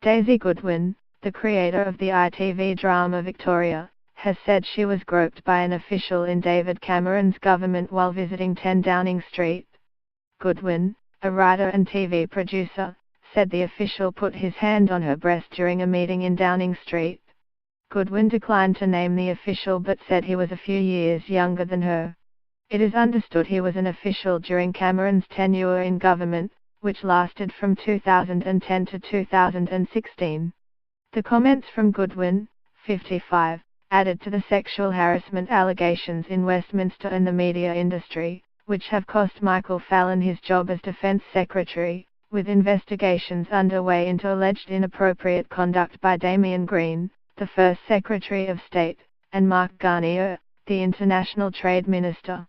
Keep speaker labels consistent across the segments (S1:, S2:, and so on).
S1: Daisy Goodwin, the creator of the ITV drama Victoria, has said she was groped by an official in David Cameron's government while visiting 10 Downing Street. Goodwin, a writer and TV producer, said the official put his hand on her breast during a meeting in Downing Street. Goodwin declined to name the official but said he was a few years younger than her. It is understood he was an official during Cameron's tenure in government, which lasted from 2010 to 2016. The comments from Goodwin, 55, added to the sexual harassment allegations in Westminster and the media industry, which have cost Michael Fallon his job as Defence Secretary, with investigations underway into alleged inappropriate conduct by Damien Green, the first Secretary of State, and Mark Garnier, the International Trade Minister.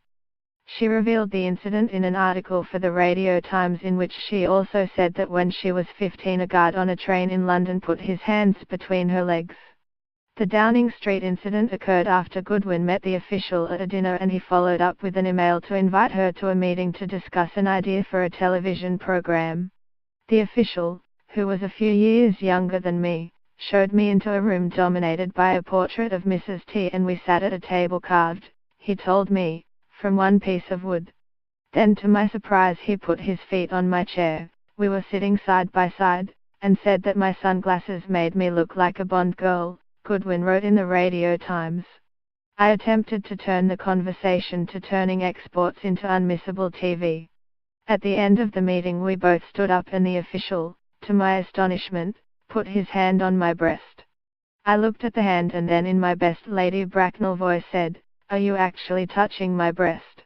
S1: She revealed the incident in an article for the Radio Times in which she also said that when she was 15 a guard on a train in London put his hands between her legs. The Downing Street incident occurred after Goodwin met the official at a dinner and he followed up with an email to invite her to a meeting to discuss an idea for a television program. The official, who was a few years younger than me, showed me into a room dominated by a portrait of Mrs. T and we sat at a table carved, he told me, from one piece of wood. Then to my surprise he put his feet on my chair, we were sitting side by side, and said that my sunglasses made me look like a Bond girl, Goodwin wrote in the Radio Times. I attempted to turn the conversation to turning exports into unmissable TV. At the end of the meeting we both stood up and the official, to my astonishment, put his hand on my breast. I looked at the hand and then in my best Lady Bracknell voice said, "Are you actually touching my breast?"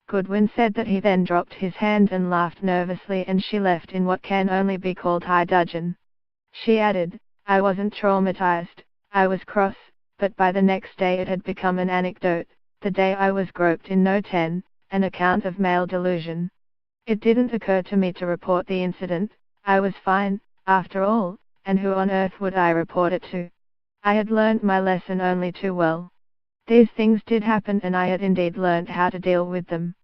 S1: Goodwin said that he then dropped his hand and laughed nervously and she left in what can only be called high dudgeon. She added, "I wasn't traumatized, I was cross, but by the next day it had become an anecdote, the day I was groped in No 10, an account of male delusion. It didn't occur to me to report the incident, I was fine, after all, and who on earth would I report it to? I had learnt my lesson only too well. These things did happen and I had indeed learnt how to deal with them."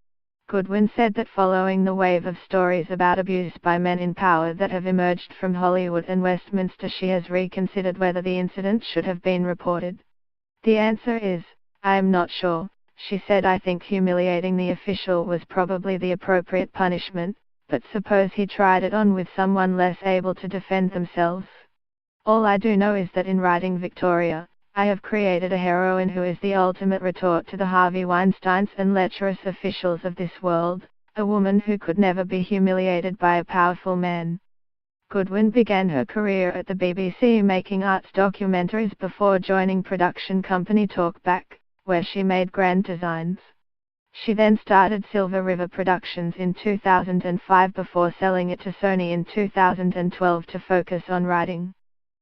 S1: Goodwin said that following the wave of stories about abuse by men in power that have emerged from Hollywood and Westminster she has reconsidered whether the incident should have been reported. "The answer is, I am not sure," she said. "I think humiliating the official was probably the appropriate punishment, but suppose he tried it on with someone less able to defend themselves. All I do know is that in writing Victoria, I have created a heroine who is the ultimate retort to the Harvey Weinsteins and lecherous officials of this world, a woman who could never be humiliated by a powerful man." Goodwin began her career at the BBC making arts documentaries before joining production company Talkback, where she made grand designs. She then started Silver River Productions in 2005 before selling it to Sony in 2012 to focus on writing.